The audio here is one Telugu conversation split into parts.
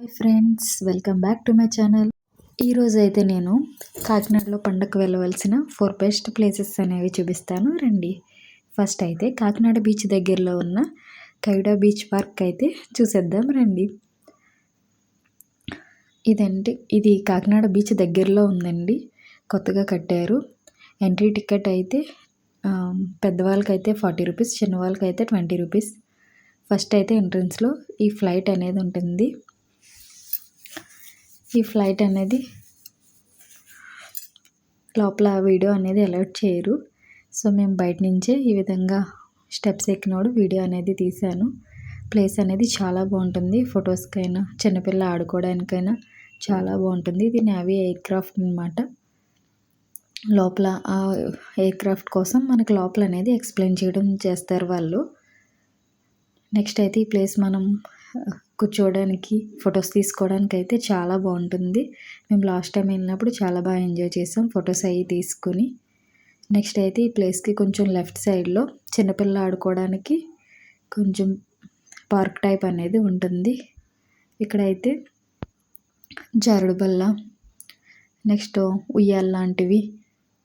Hi friends, welcome back to my channel. ఈరోజు అయితే నేను కాకినాడలో పండగకు వెళ్ళవలసిన 4 బెస్ట్ ప్లేసెస్ అనేవి చూపిస్తాను రండి. ఫస్ట్ అయితే కాకినాడ బీచ్ దగ్గరలో ఉన్న కైడా బీచ్ పార్క్ అయితే చూసేద్దాం రండి. ఇది కాకినాడ బీచ్ దగ్గరలో ఉందండి, కొత్తగా కట్టారు. ఎంట్రీ టికెట్ అయితే పెద్దవాళ్ళకైతే 40 రూపీస్, చిన్నవాళ్ళకైతే 20 రూపీస్. ఫస్ట్ అయితే ఎంట్రన్స్లో ఈ ఫ్లైట్ అనేది ఉంటుంది. ఈ ఫ్లైట్ అనేది లోపల వీడియో అనేది అలౌట్ చేయరు. సో మేము బయట నుంచే ఈ విధంగా స్టెప్స్ ఎక్కినోడు వీడియో అనేది తీశాను. ప్లేస్ అనేది చాలా బాగుంటుంది, ఫొటోస్కైనా చిన్నపిల్ల ఆడుకోవడానికైనా చాలా బాగుంటుంది. ఇది నేవీ ఎయిర్క్రాఫ్ట్ అనమాట. లోపల ఆ ఎయిర్క్రాఫ్ట్ కోసం మనకు లోపల అనేది ఎక్స్ప్లెయిన్ చేయడం చేస్తారు వాళ్ళు. నెక్స్ట్ అయితే ఈ ప్లేస్ మనం కూర్చోవడానికి, ఫొటోస్ తీసుకోవడానికి అయితే చాలా బాగుంటుంది. మేము లాస్ట్ టైం వెళ్ళినప్పుడు చాలా బాగా ఎంజాయ్ చేసాం ఫొటోస్ అవి తీసుకుని. నెక్స్ట్ అయితే ఈ ప్లేస్కి కొంచెం లెఫ్ట్ సైడ్లో చిన్నపిల్ల ఆడుకోవడానికి కొంచెం పార్క్ టైప్ అనేది ఉంటుంది. ఇక్కడైతే జారుడు బల్ల, నెక్స్ట్ ఉయ్యాల లాంటివి,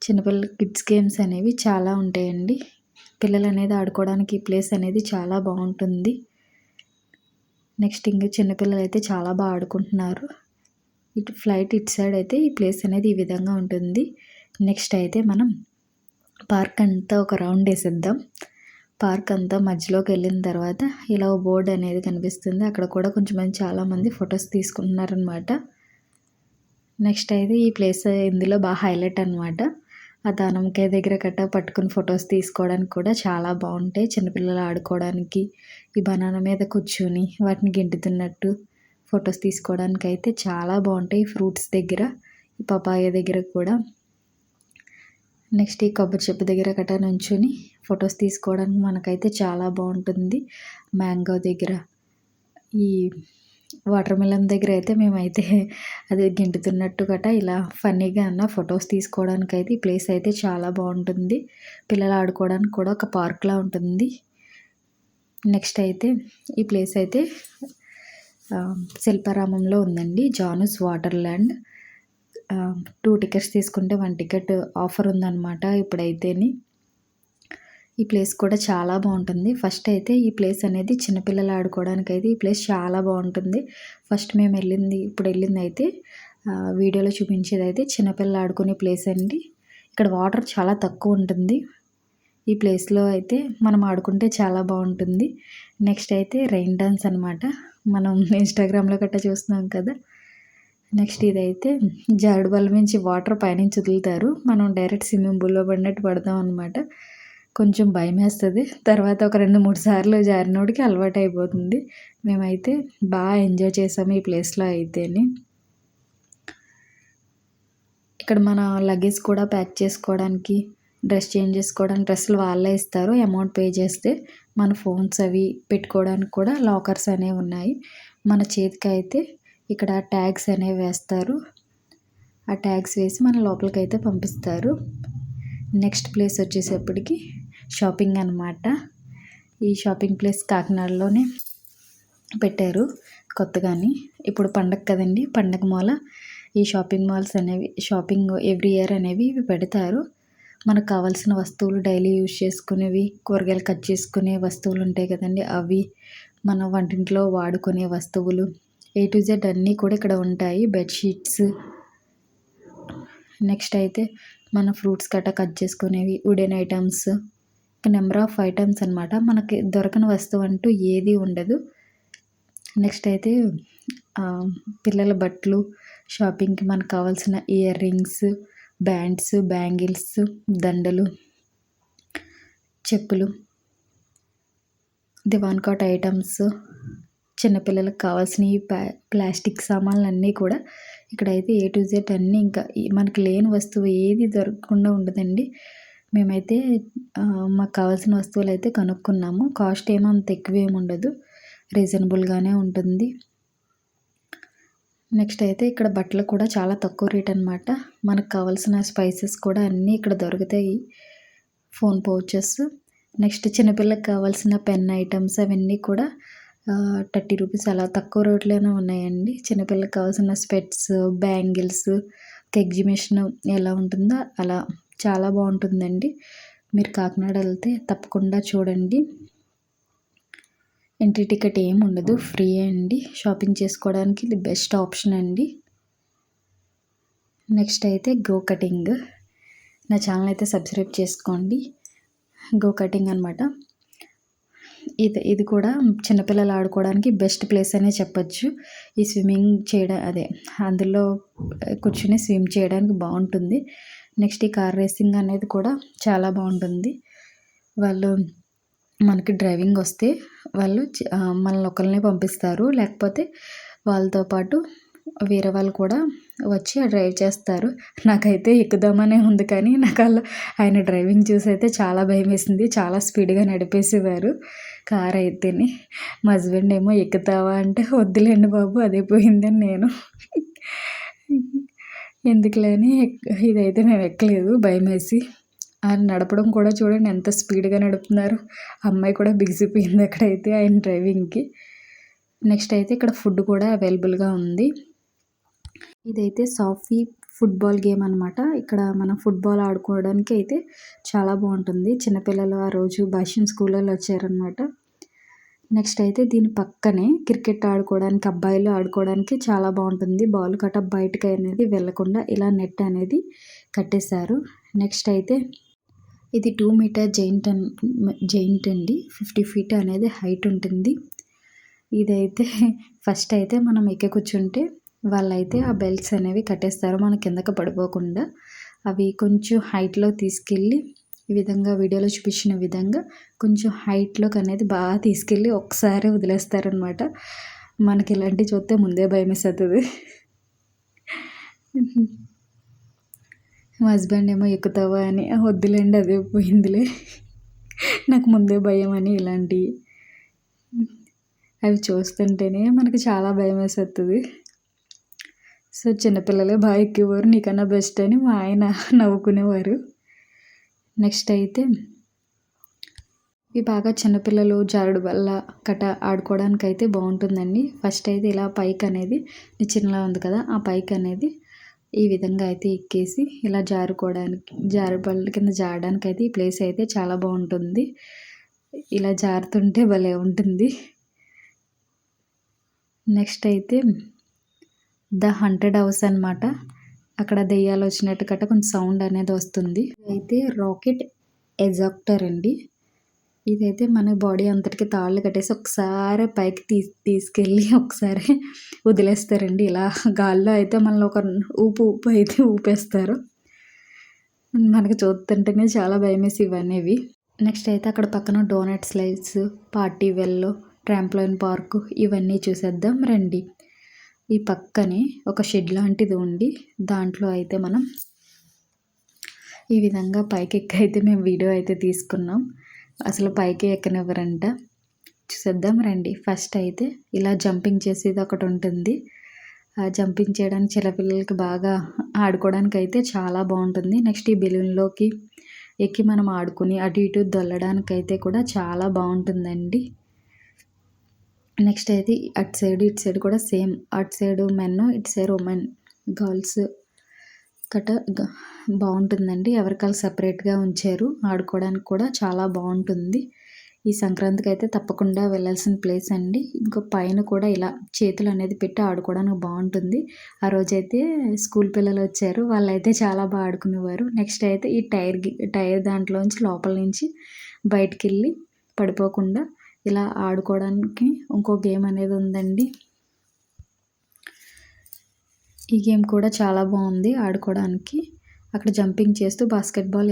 చిన్నపిల్ల కిడ్స్ గేమ్స్ అనేవి చాలా ఉంటాయండి. పిల్లలు అనేది ఆడుకోవడానికి ఈ ప్లేస్ అనేది చాలా బాగుంటుంది. నెక్స్ట్ ఇంకా చిన్నపిల్లలు అయితే చాలా బాగా ఆడుకుంటున్నారు. ఇటు ఫ్లైట్ ఇటు సైడ్ అయితే ఈ ప్లేస్ అనేది ఈ విధంగా ఉంటుంది. నెక్స్ట్ అయితే మనం పార్క్ అంతా ఒక రౌండ్ వేసేద్దాం. పార్క్ అంతా మధ్యలోకి వెళ్ళిన తర్వాత ఇలా బోర్డు అనేది కనిపిస్తుంది, అక్కడ కూడా కొంచెం చాలామంది ఫొటోస్ తీసుకుంటున్నారనమాట. నెక్స్ట్ అయితే ఈ ప్లేస్ ఇందులో బాగా హైలైట్ అనమాట. ఆ దానంకాయ దగ్గర కట్ట పట్టుకుని ఫొటోస్ తీసుకోవడానికి కూడా చాలా బాగుంటాయి. చిన్నపిల్లలు ఆడుకోవడానికి ఈ బనానా మీద కూర్చుని వాటిని గెంటుతున్నట్టు ఫొటోస్ తీసుకోవడానికి అయితే చాలా బాగుంటాయి. ఫ్రూట్స్ దగ్గర, ఈ పపాయ దగ్గర కూడా. నెక్స్ట్ ఈ కొబ్బరి చెప్పు దగ్గర కట్ట నుంచుని ఫొటోస్ తీసుకోవడానికి మనకైతే చాలా బాగుంటుంది. మ్యాంగో దగ్గర, ఈ వాటర్ మిలన్ దగ్గర అయితే మేమైతే అది గెంటుతున్నట్టు గట ఇలా ఫన్నీగా అన్న ఫొటోస్ తీసుకోవడానికి అయితే ఈ ప్లేస్ అయితే చాలా బాగుంటుంది. పిల్లలు ఆడుకోవడానికి కూడా ఒక పార్క్లా ఉంటుంది. నెక్స్ట్ అయితే ఈ ప్లేస్ అయితే శిల్పారామంలో ఉందండి, జానుస్ వాటర్ ల్యాండ్. 2 టికెట్స్ తీసుకుంటే 1 టికెట్ ఆఫర్ ఉందన్నమాట ఇప్పుడైతేని. ఈ ప్లేస్ కూడా చాలా బాగుంటుంది. ఫస్ట్ అయితే ఈ ప్లేస్ అనేది చిన్నపిల్లలు ఆడుకోవడానికి అయితే ఈ ప్లేస్ చాలా బాగుంటుంది. ఫస్ట్ మేము ఇప్పుడు వెళ్ళింది అయితే వీడియోలో చూపించేది అయితే చిన్నపిల్లలు ఆడుకునే ప్లేస్ అండి. ఇక్కడ వాటర్ చాలా తక్కువ ఉంటుంది. ఈ ప్లేస్లో అయితే మనం ఆడుకుంటే చాలా బాగుంటుంది. నెక్స్ట్ అయితే రెయిన్ డాన్స్ అనమాట, మనం ఇన్స్టాగ్రామ్లో గట్టా చూస్తున్నాం కదా. నెక్స్ట్ ఇదైతే జారుడు బల్ల నుంచి వాటర్ పైనుంచి వదులుతారు, మనం డైరెక్ట్ స్విమ్మింగ్ పూల్లో పడినట్టు పడతాం అనమాట. కొంచెం భయం వేస్తుంది, తర్వాత ఒక 2-3 సార్లు జారినోడికి అలవాటు అయిపోతుంది. మేమైతే బాగా ఎంజాయ్ చేసాము ఈ ప్లేస్లో అయితేని. ఇక్కడ మన లగేజ్ కూడా ప్యాక్ చేసుకోవడానికి, డ్రెస్ చేంజ్ చేసుకోవడానికి డ్రెస్సులు వాళ్ళే ఇస్తారు. అమౌంట్ పే చేస్తే మన ఫోన్స్ అవి పెట్టుకోవడానికి కూడా లాకర్స్ అనేవి ఉన్నాయి. మన చేతికి అయితే ఇక్కడ ట్యాగ్స్ అనేవి వేస్తారు. ఆ ట్యాగ్స్ వేసి మన లోపలికి అయితే పంపిస్తారు. నెక్స్ట్ ప్లేస్ వచ్చేసేపటికి షాపింగ్ అనమాట. ఈ షాపింగ్ ప్లేస్ కాకినాడలోనే పెట్టారు కొత్తగాని. ఇప్పుడు పండగ కదండి, పండగ మూల ఈ షాపింగ్ మాల్స్ అనేవి, షాపింగ్ ఎవ్రీ ఇయర్ అనేవి ఇవి పెడతారు. మనకు కావాల్సిన వస్తువులు డైలీ యూజ్ చేసుకునేవి, కూరగాయలు కట్ చేసుకునే వస్తువులు ఉంటాయి కదండి, అవి మన వంటింట్లో వాడుకునే వస్తువులు A to Z అన్నీ కూడా ఇక్కడ ఉంటాయి. బెడ్షీట్స్, నెక్స్ట్ అయితే మన ఫ్రూట్స్ కట్ట కట్ చేసుకునేవి, wooden items, number of items అనమాట. మనకి దొరకని వస్తువు అంటూ ఏది ఉండదు. నెక్స్ట్ అయితే పిల్లల బట్టలు, షాపింగ్కి మనకు కావాల్సిన ఇయర్ రింగ్స్, బ్యాండ్స్, బ్యాంగిల్స్, దండలు, చెప్పులు, దివాన్ కాట్ ఐటమ్స్, చిన్నపిల్లలకు కావాల్సిన ఈ ప్లాస్టిక్ సామాన్లు అన్నీ కూడా ఇక్కడైతే A to Z అన్నీ, ఇంకా మనకి లేని వస్తువు ఏది దొరకకుండా ఉండదండి. మేమైతే మాకు కావాల్సిన వస్తువులు అయితే కనుక్కున్నాము. కాస్ట్ ఏమో అంత ఎక్కువ ఏమి ఉండదు, రీజనబుల్గానే ఉంటుంది. నెక్స్ట్ అయితే ఇక్కడ బట్టలు కూడా చాలా తక్కువ రేట్ అనమాట. మనకు కావాల్సిన స్పైసెస్ కూడా అన్నీ ఇక్కడ దొరుకుతాయి. ఫోన్ పౌచెస్, నెక్స్ట్ చిన్నపిల్లకి కావాల్సిన పెన్ ఐటమ్స్ అవన్నీ కూడా రూ. 30 అలా తక్కువ రేట్లోనే ఉన్నాయండి. చిన్నపిల్లలకి కావాల్సిన స్పెట్స్, బ్యాంగిల్స్, ఎగ్జిబిషన్ ఎలా ఉంటుందో అలా చాలా బాగుంటుందండి. మీరు కాకినాడ వెళ్తే తప్పకుండా చూడండి. ఎంట్రీ టికెట్ ఏమి ఉండదు, ఫ్రీ అండి. షాపింగ్ చేసుకోవడానికి ఇది బెస్ట్ ఆప్షన్ అండి. నెక్స్ట్ అయితే గో కటింగ్. నా ఛానల్ అయితే సబ్స్క్రైబ్ చేసుకోండి. గో కటింగ్ అనమాట. ఇది కూడా చిన్నపిల్లలు ఆడుకోవడానికి బెస్ట్ ప్లేస్ అనే చెప్పచ్చు. ఈ స్విమ్మింగ్ చేయడం అందులో కూర్చుని స్విమ్ చేయడానికి బాగుంటుంది. నెక్స్ట్ ఈ కార్ రేసింగ్ అనేది కూడా చాలా బాగుంటుంది. వాళ్ళు మనకి డ్రైవింగ్ వస్తే వాళ్ళు మనల్ని ఒకరినే పంపిస్తారు, లేకపోతే వాళ్ళతో పాటు వేరే వాళ్ళు కూడా వచ్చి డ్రైవ్ చేస్తారు. నాకైతే ఎక్కుదామనే ఉంది, కానీ నాకు ఆయన డ్రైవింగ్ చూసి అయితే చాలా భయం వేసింది. చాలా స్పీడ్గా నడిపేసేవారు కార్ అయితేనే. మా హస్బెండ్ ఏమో ఎక్కుతావా అంటే వద్దులేండి బాబు, అదే పోయిందని నేను ఎందుకులే అని ఇదైతే మేము ఎక్కలేదు భయం వేసి. ఆయన నడపడం కూడా చూడండి ఎంత స్పీడ్గా నడుపుతున్నారు. అమ్మాయి కూడా బిగిసిపోయింది అక్కడైతే ఆయన డ్రైవింగ్కి. నెక్స్ట్ అయితే ఇక్కడ ఫుడ్ కూడా అవైలబుల్గా ఉంది. ఇదైతే సాఫీ ఫుట్బాల్ గేమ్ అనమాట. ఇక్కడ మనం ఫుట్బాల్ ఆడుకోవడానికి అయితే చాలా బాగుంటుంది. చిన్నపిల్లలు ఆ రోజు భాష్యం స్కూల్లో వచ్చారనమాట. నెక్స్ట్ అయితే దీని పక్కనే క్రికెట్ ఆడుకోవడానికి, అబ్బాయిలు ఆడుకోవడానికి చాలా బాగుంటుంది. బాల్ కట్ట బయటకు అనేది వెళ్ళకుండా ఇలా నెట్ అనేది కట్టేశారు. నెక్స్ట్ అయితే ఇది 2 మీటర్ జైంట్ అండి. 50 ఫీట్ అనేది హైట్ ఉంటుంది. ఇదైతే ఫస్ట్ అయితే మనం ఎక్కి కూర్చుంటే వాళ్ళైతే ఆ బెల్ట్స్ అనేవి కట్టేస్తారు మన కిందకి పడిపోకుండా. అవి కొంచెం హైట్లో తీసుకెళ్ళి ఈ విధంగా వీడియోలో చూపించిన విధంగా కొంచెం హైట్లోకి అనేది బాగా తీసుకెళ్ళి ఒకసారి వదిలేస్తారనమాట. మనకి ఇలాంటివి చూస్తే ముందే భయం వేస్తుంది. మా హస్బెండ్ ఏమో ఎక్కుతావా అని, వద్దులేండి అదే పోయిందిలే, నాకు ముందే భయం అని. ఇలాంటివి అవి చూస్తుంటేనే మనకి చాలా భయం వేస్తుంది. సో చిన్నపిల్లలే బాగా ఎక్కేవారు, నీకన్నా బెస్ట్ అని మా ఆయన నవ్వుకునేవారు. నెక్స్ట్ అయితే ఇవి బాగా చిన్నపిల్లలు జారుడు బల్ల కట్ట ఆడుకోవడానికి అయితే బాగుంటుందండి. ఫస్ట్ అయితే ఇలా పైకి అనేది నిచ్చెనలా ఉంది కదా, ఆ పైకి అనేది ఈ విధంగా అయితే ఎక్కేసి ఇలా జారుకోవడానికి, జారుబల్ల కింద జారడానికి అయితే ఈ ప్లేస్ అయితే చాలా బాగుంటుంది. ఇలా జారుతుంటే భలే ఉంటుంది. నెక్స్ట్ అయితే ద హంటెడ్ హౌస్ అనమాట. అక్కడ దెయ్యాలు వచ్చినట్టు గట్ట కొంచెం సౌండ్ అనేది వస్తుంది. అయితే రాకెట్ ఎజాక్టర్ అండి. ఇదైతే మన బాడీ అంతటికి తాళ్ళు కట్టేసి ఒకసారి పైకి తీసుకెళ్ళి ఒకసారి వదిలేస్తారండి. ఇలా గాల్లో అయితే మనల్ని ఒక ఊపు అయితే ఊపేస్తారు. మనకు చూస్తుంటేనే చాలా భయమేసి ఇవన్నీ. నెక్స్ట్ అయితే అక్కడ పక్కన డోనట్ స్లైడ్స్, పార్టీ వెల్, ట్రాంప్లైన్ పార్క్ ఇవన్నీ చూసేద్దాం రండి. ఈ పక్కనే ఒక షెడ్ లాంటిది ఉండి దాంట్లో అయితే మనం ఈ విధంగా పైకి ఎక్కైతే మేము వీడియో అయితే తీసుకున్నాం. అసలు పైకి ఎక్కనివ్వరంట. చూసేద్దాం రండి. ఫస్ట్ అయితే ఇలా జంపింగ్ చేసేది ఒకటి ఉంటుంది. ఆ జంపింగ్ చేయడానికి చిన్నపిల్లలకి బాగా ఆడుకోవడానికి అయితే చాలా బాగుంటుంది. నెక్స్ట్ ఈ బెలూన్లోకి ఎక్కి మనం ఆడుకుని అటు ఇటు దొల్లడానికి అయితే కూడా చాలా బాగుంటుందండి. నెక్స్ట్ అయితే అటు సైడ్ ఇటు సైడ్ కూడా సేమ్, అటు సైడ్ మెన్ ఇటు సైడ్ ఉమెన్ గర్ల్స్ కట్ట బాగుంటుందండి. ఎవరికాలు సపరేట్గా ఉంచారు. ఆడుకోవడానికి కూడా చాలా బాగుంటుంది. ఈ సంక్రాంతికి అయితే తప్పకుండా వెళ్ళాల్సిన ప్లేస్ అండి. ఇంకో పైన కూడా ఇలా చేతులు అనేది పెట్టి ఆడుకోవడానికి బాగుంటుంది. ఆ రోజైతే స్కూల్ పిల్లలు వచ్చారు, వాళ్ళైతే చాలా బాగా ఆడుకునేవారు. నెక్స్ట్ అయితే ఈ టైర్ దాంట్లోంచి లోపల నుంచి బయటికి వెళ్ళి పడిపోకుండా ఇలా ఆడుకోవడానికి ఇంకో గేమ్ అనేది ఉందండి. ఈ గేమ్ కూడా చాలా బాగుంది ఆడుకోవడానికి. అక్కడ జంపింగ్ చేస్తూ బాస్కెట్బాల్